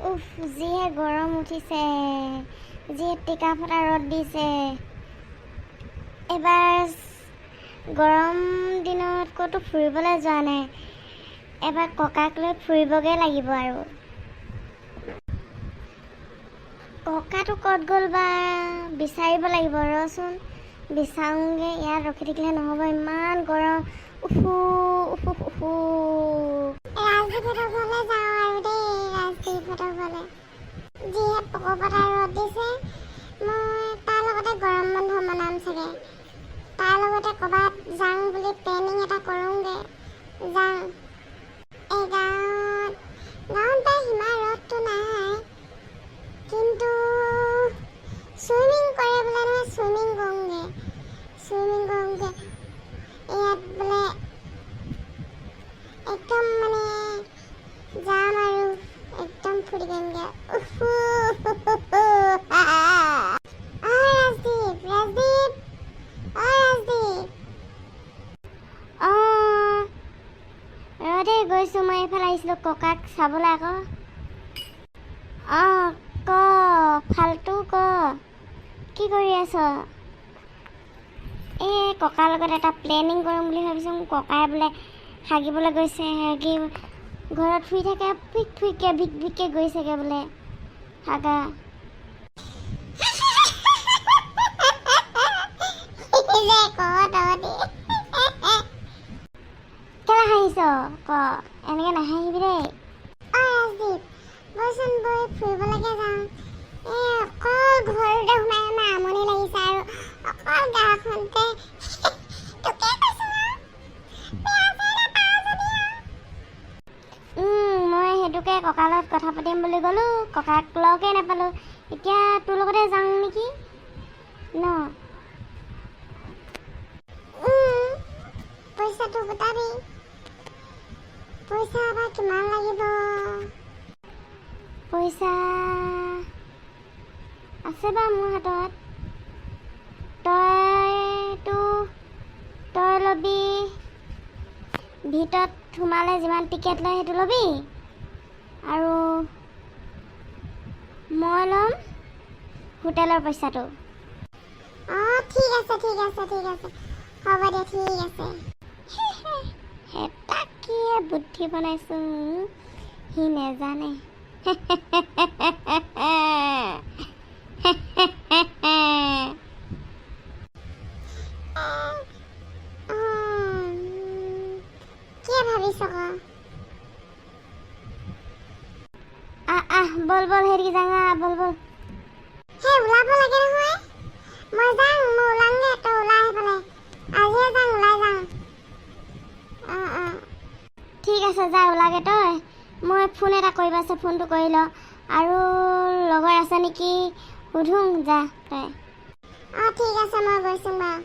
উফ, যিহে গৰম উঠিছে, যিহে টিকা ফটা ৰ'দ দিছে। এবাৰ গৰম দিনত ক'তো ফুৰিবলৈ যোৱা নাই। এবাৰ ককাক লৈ ফুৰিবগৈ লাগিব আৰু। ককাটো ক'ত গ'ল বা, বিচাৰিব লাগিব ৰচোন। বিচাৰোঁগৈ, ইয়াত ৰখি থাকিলে নহ'ব, ইমান গৰম। UFO UFO UFO. ৰাজদীপহঁতৰ ঘৰলৈ যাওঁ আৰু দেই, ৰাজদীপহঁতৰ ঘৰলৈ। যিহে পকপটা ৰ'দ দিছে, মই তাৰ লগতে গৰম বন্ধ মনাম চাগে। তাৰ লগতে ক'ৰবাত যাওঁ বুলি প্লেনিং এটা কৰোঁগৈ। যাওঁ এই গাঁৱত বা সিমান ৰ'দটো নাই, কিন্তু চুইমিং কৰে বোলে নহয়, চুইমিং কৰোঁগৈ। ইয়াত বোলে একদম মানে যাম আৰু একদম ফুৰি দিমগৈ। গৈছোঁ, মই এইফালে আহিছিলোঁ ককাক চাবলৈ আকৌ। ক ফাল্টু ক, কি কৰি আছ? এই ককাৰ লগত এটা প্লেনিং কৰিম বুলি ভাবিছোঁ। ককাই বোলে হাগিবলৈ গৈছে, ঘৰত শুই থাকে, ভিক ভিককৈ গৈছেগৈ বোলে হাগা। কেলে হাঁহিছ ক, এনেকৈ নাহাঁহিবি দেই। ৰাজদীপ, বৈচোন বৈ ফুৰিবলৈকে যাওঁ। অকল ঘৰতে সোমাই সোমাই আমনি লাগিছে আৰু অকল গাঁওখনতে তোকে কৈছোঁ মই সেইটোকে ককাৰ লগত কথা পাতিম বুলি গ'লোঁ, ককাক লগেই নাপালোঁ। এতিয়া তোৰ লগতে যাওঁ নেকি ন? পইচাটো গোটাবি। পইচা বা কিমান লাগিব? পইচা আছে বা মোৰ হাতত। তই ল'বি, ভিতৰত সোমালে যিমান টিকেট লয় সেইটো ল'বি, আৰু মই ল'ম হোটেলৰ পইচাটো। ঠিক আছে হ'ব দে, ঠিক আছে। তাকিয়ে বুদ্ধি বনাইছোঁ, সি নেজানে। কি ভাবিছ ক? বল হেৰি যাঙা, বল। সেই ওলাব লাগে নহয়। মই ওলাংগে, তই ওলাই আহিবলে। আজিয়ে ওলাই যাওঁ। ঠিক আছে, যা ওলাগে তই। মই ফোন এটা কৰিব আছে, ফোনটো কৰি ল। আৰু লগৰ আছে নেকি সুধোঁ, যা তই। ঠিক আছে, মই গৈছোঁ বাৰু।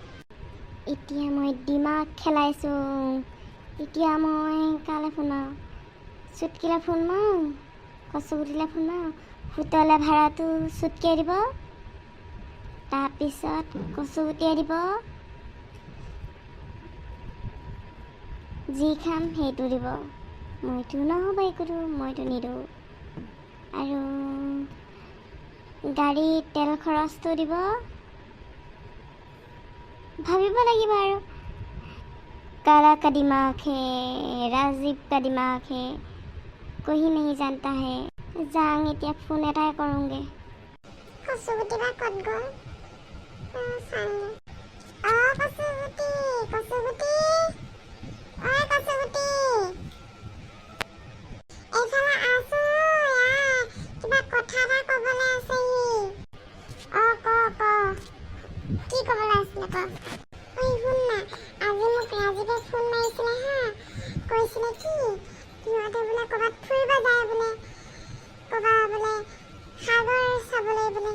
এতিয়া মই দিমাগ খেলাইছোঁ। এতিয়া মই কালৈ ফোন মাৰোঁ? চুটকিলৈ ফোন মাৰোঁ, কচুগুটিলৈ ফোন মাৰোঁ। হোটেলৰ ভাড়াটো চুটকিয়ে দিব, তাৰপিছত কচুগুটিয়ে দিব, যি খাম সেইটো দিব। মইতো নহ'ব একোটো, মইতো নিদিওঁ। আৰু গাড়ী তেল খৰচটো দিব। ভাবিব লাগিব আৰু। काला का दिमाग है, राजीव का दिमाग है, कोई नहीं जानता है। যাওঁ এতিয়া, ফোন এটাই কৰোঁগৈ। কচুগুটি বা ক'ত গ'ল চাওঁগৈ। কচুগুটি এইফালে আছোঁ, কিবা কথা এটা ক'বলৈ আছে। ক কি ক'বলৈ আছিলে ক? শুন না, আজি মোক ৰাজীৱে ফোন মাৰিছিলে হা, কৈছিলে কি সিহঁতে বোলে ক'ৰবাত ফুৰিব যায় বোলে, ক'ৰবাত বোলে সাগৰ চাবলৈ বোলে,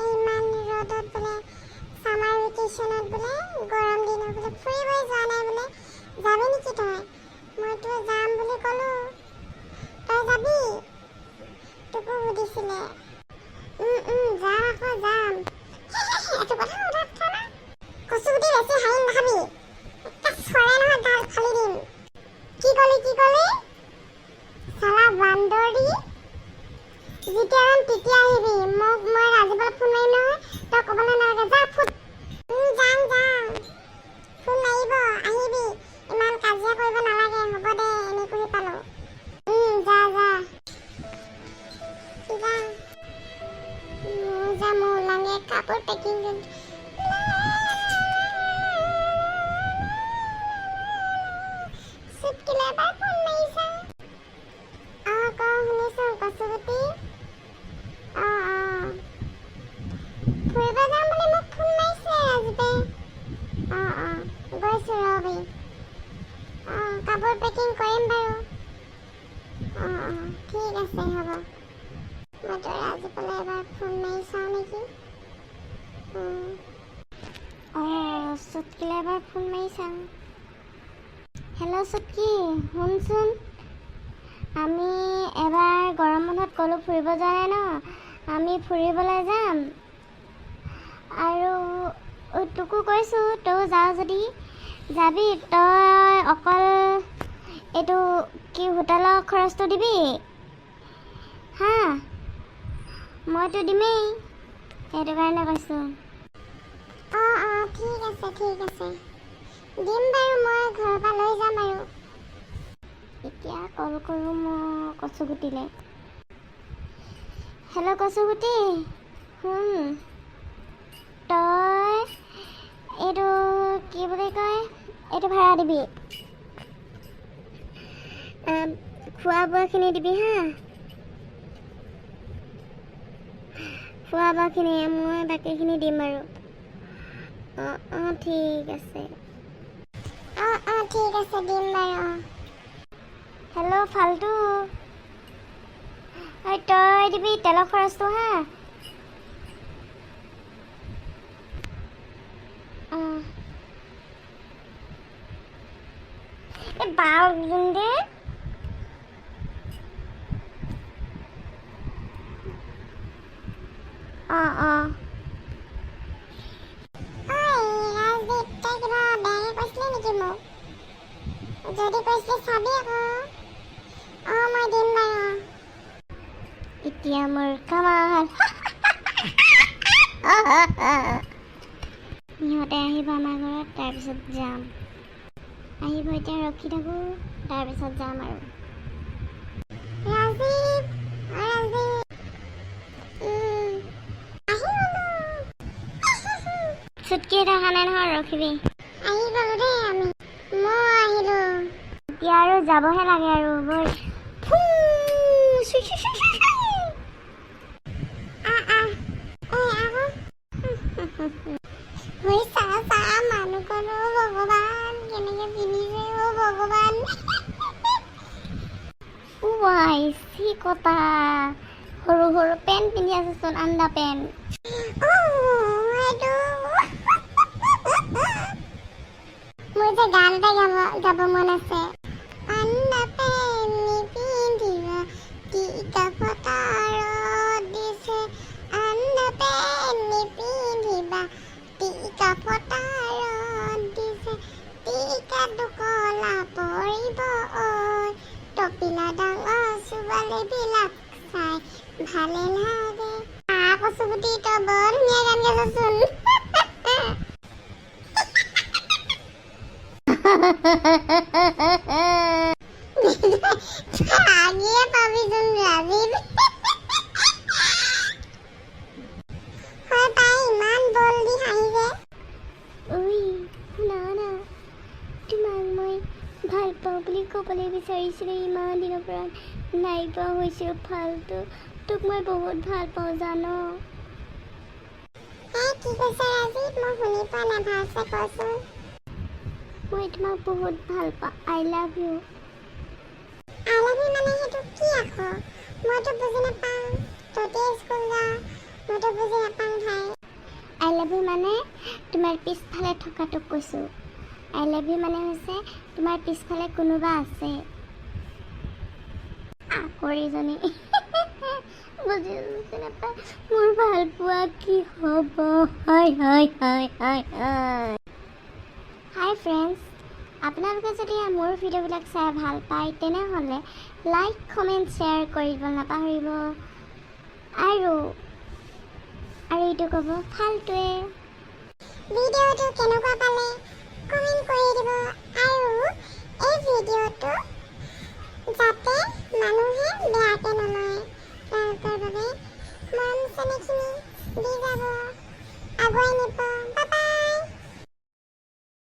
ইমান ৰ'দত বোলে, ছামাৰ ভেকেশ্যনত বোলে, গৰম দিনত বোলে ফুৰিবই যোৱা নাই বোলে। যাবি নেকি তই? মইতো যাম বুলি ক'লোঁ, তই যাবি? তোকো সুধিছিলে। যাম আকৌ যাম। এইটো কথা সোধাত থ না। কচুগুটি বেছি হাঁহি নাখাবি, চৰাই নহয় গাল ফালি দিম। কি ক'লি? চালা বান্দৰী, যেতিয়ান তেতিয়া আহিবি মই ৰাজীৱলৈ ফোন মাৰিম নহয় তই ক'বলৈ নালাগে যা ফুট যাম ফোন মাৰিব আহিবি ইমান কাজিয়া কৰিব নালাগে হ'ব দে এনে কৰি পালো যা মোৰ ওলাঙে কাপোৰ পেকিং চুটকিলে এবাৰ ফোন মাৰিছা ক শুনিছো কচুগুটি ফুৰিব যাম বুলি মোক ফোন মাৰিছিলে ৰাজীৱে গৈছো ৰবি কাপোৰ পেকিং কৰিম বাৰু ঠিক আছে হ'ব মই তো ৰাজীৱলৈ এবাৰ ফোন মাৰি চাওঁ নেকি চুটকিলে এবাৰ ফোন মাৰি চাওঁ হেল্ল' চুটকি শুনচোন আমি এবাৰ গৰম বন্ধত ক'লো ফুৰিব যোৱা নাই ন আমি ফুৰিবলৈ যাম আৰু তোকো কৈছোঁ তই যাৱ যদি যাবি তই অকল এইটো কি হোটেলৰ খৰচটো দিবি হা মইতো দিমেই সেইটো কাৰণে কৈছোঁ ঠিক আছে দিম বাৰু মই ঘৰৰ পৰা লৈ যাম আৰু এতিয়া কল কৰোঁ মই কচুগুটিলে হেল্ল' কচুগুটি শুন তই এইটো কি বুলি কয় এইটো ভাড়া দিবি খোৱা বোৱাখিনি দিবি হা খোৱা বোৱাখিনি মই বাকীখিনি দিম আৰু ঠিক আছে ঠিক আছে দিম বাৰু হেল্ল' ফাল্টু তই দিবি তেলৰ খৰচটো হা এই বাৰজন দে যদি কৈছিলে চাবি আকৌ মই দিম বাৰু এতিয়া মোৰ কামাল সিহঁতে আহিব আমাৰ ঘৰত তাৰপিছত যাম আহিব এতিয়া ৰখি থাকোঁ তাৰপিছত যাম আৰু চুটকি এটা অহা নাই নহয় ৰখিবি আহি গ'লো দেই আমি মই আহিলোঁ এতিয়া আৰু যাবহে লাগে আৰু বৈ মানুহখনো ভগৱান কেনেকে পিন্ধিছে ভগৱান চি কটা সৰু সৰু পেণ্ট পিন্ধি আছেচোন আণ্ডা পেণ্ট মোৰ যে গান এটা গাব মন আছে আণ্ডা পেণ্ট নিপিন্ধিবা টিকা ফটা ৰ'দ দিছে আণ্ডা পেণ্ট নিপিন্ধিবা টিকা ফটা ৰ'দ দিছে টিকাটো কলা পৰিব টপিলা ডাঙৰ ছোৱালীবিলাক চাই ভালে লাগে কচুগুটি তই বৰ ধুনীয়া গান গাইছচোন আগিয়ে পাবিচোন ৰাজীৱ হয় তাই ইমান বল দি হাঁহিছে শুনা না তোমাক মই ভাল পাওঁ বুলি ক'বলৈ বিচাৰিছিলোঁ ইমান দিনৰ পৰা নাই পোৱা হৈছোঁ ফাল্টু তোক মই বহুত ভাল পাওঁ জানো কি কৈছে ৰাজীৱ মই শুনি পোৱা নাই ভালছে কৈছোঁ মই তোমাক বহুত ভাল পাওঁ আই লাভ ইউ মানে সেইটো কি আকৌ মইতো বুজি নাপাওঁ তহঁতে স্কুল যাওঁ মইতো বুজি নাপাওঁ ভাই আই লাভ ইউ মানে তোমাৰ পিছফালে থকাটোক কৈছোঁ আই লাভ ইউ মানে হৈছে তোমাৰ পিছফালে কোনোবা আছে আকৰিজনী বুজি নাপায় মোৰ ভাল পোৱা কি হ'ব হাই ফ্ৰেণ্ডছ আপোনালোকে যদি মোৰ ভিডিঅ'বিলাক চাই ভাল পায় তেনেহ'লে লাইক কমেণ্ট শ্বেয়াৰ কৰিব নাপাহৰিব আৰু এইটো ক'ব ফাল্টুৱে। ভিডিঅ'টো কেনেকুৱা পালে কমেণ্ট কৰি দিব আৰু এই ভিডিঅ'টো যাতে মানুহে বেয়াকৈ নলয় তেওঁলোকৰ বাবে মৰম চেনেহখিনি দি যাব, আগুৱাই নিব।